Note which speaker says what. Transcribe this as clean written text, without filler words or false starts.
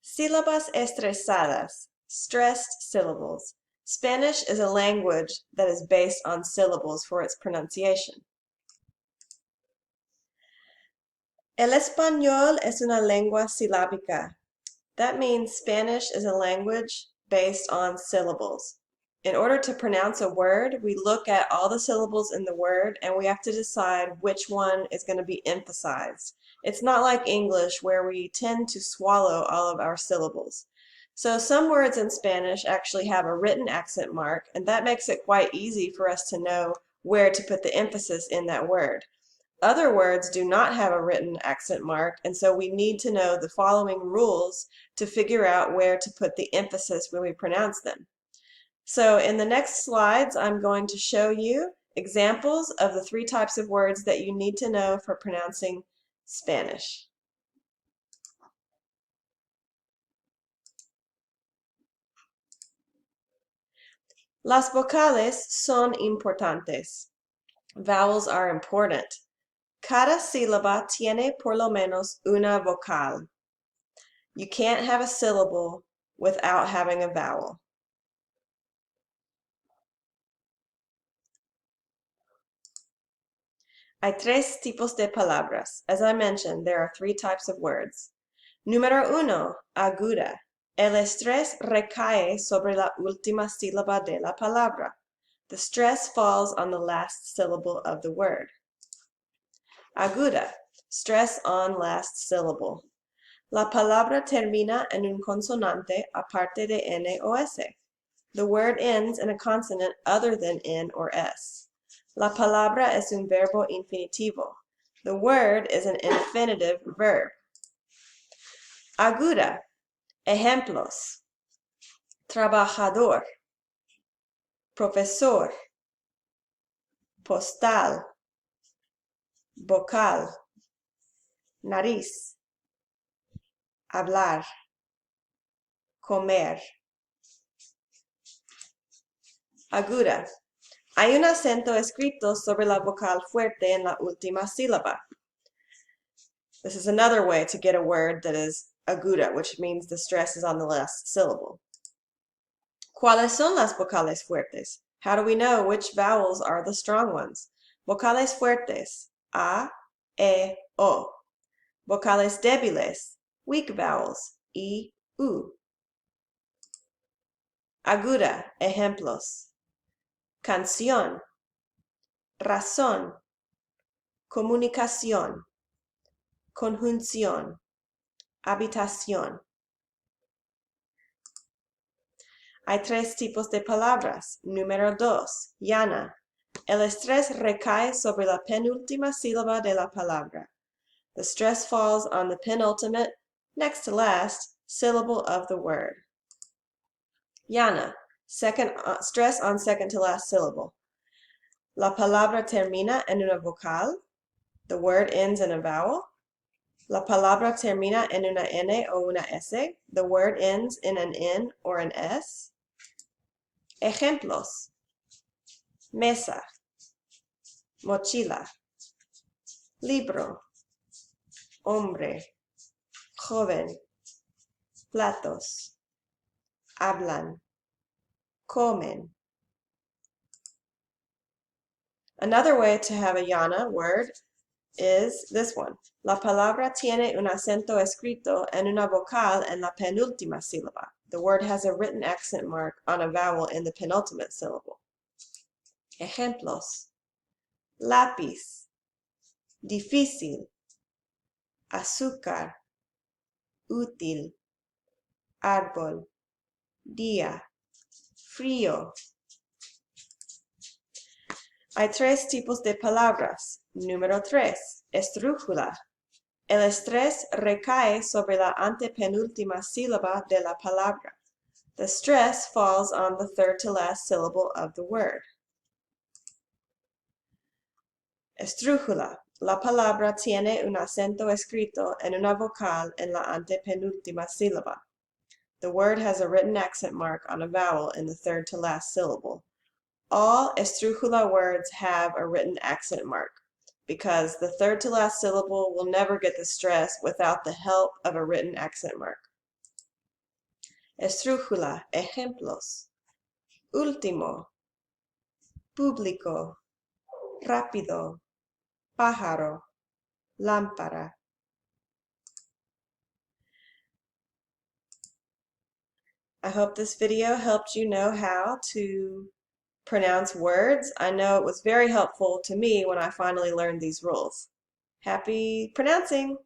Speaker 1: Sílabas estresadas, stressed syllables. Spanish is a language that is based on syllables for its pronunciation. El español es una lengua silábica. That means Spanish is a language based on syllables. In order to pronounce a word, we look at all the syllables in the word and we have to decide which one is going to be emphasized. It's not like English where we tend to swallow all of our syllables. So some words in Spanish actually have a written accent mark, and that makes it quite easy for us to know where to put the emphasis in that word. Other words do not have a written accent mark, and so we need to know the following rules to figure out where to put the emphasis when we pronounce them. So in the next slides, I'm going to show you examples of the 3 types of words that you need to know for pronouncing Spanish. Las vocales son importantes. Vowels are important. Cada sílaba tiene por lo menos una vocal. You can't have a syllable without having a vowel. Hay 3 tipos de palabras. As I mentioned, there are 3 types of words. Número 1, aguda. El estrés recae sobre la última sílaba de la palabra. The stress falls on the last syllable of the word. Aguda, stress on last syllable. La palabra termina en un consonante aparte de N o S. The word ends in a consonant other than N or S. La palabra es un verbo infinitivo. The word is an infinitive verb. Aguda. Ejemplos. Trabajador. Profesor. Postal. Vocal. Nariz. Hablar. Comer. Aguda. Hay un acento escrito sobre la vocal fuerte en la última sílaba. This is another way to get a word that is aguda, which means the stress is on the last syllable. ¿Cuáles son las vocales fuertes? How do we know which vowels are the strong ones? Vocales fuertes, A, E, O. Vocales débiles, weak vowels, I, U. Aguda, ejemplos. Canción, razón, comunicación, conjunción, habitación. Hay 3 tipos de palabras. Número 2, llana. El estrés recae sobre la penúltima sílaba de la palabra. The stress falls on the penultimate, next to last, syllable of the word. Llana, stress on second to last syllable. La palabra termina en una vocal. The word ends in a vowel. La palabra termina en una N o una S. The word ends in an N or an S. Ejemplos. Mesa. Mochila. Libro. Hombre. Joven. Platos. Hablan. Comen. Another way to have a llana word is this one. La palabra tiene un acento escrito en una vocal en la penúltima sílaba. The word has a written accent mark on a vowel in the penultimate syllable. Ejemplos. Lápiz. Difícil. Azúcar. Útil. Árbol. Día. Frío. Hay 3 tipos de palabras. Número 3, esdrújula. El estrés recae sobre la antepenúltima sílaba de la palabra. The stress falls on the third to last syllable of the word. Esdrújula. La palabra tiene un acento escrito en una vocal en la antepenúltima sílaba. The word has a written accent mark on a vowel in the third to last syllable. All esdrújula words have a written accent mark, because the third to last syllable will never get the stress without the help of a written accent mark. Esdrújula, ejemplos. Último, público, rápido, pájaro, lámpara. I hope this video helped you know how to pronounce words. I know it was very helpful to me when I finally learned these rules. Happy pronouncing!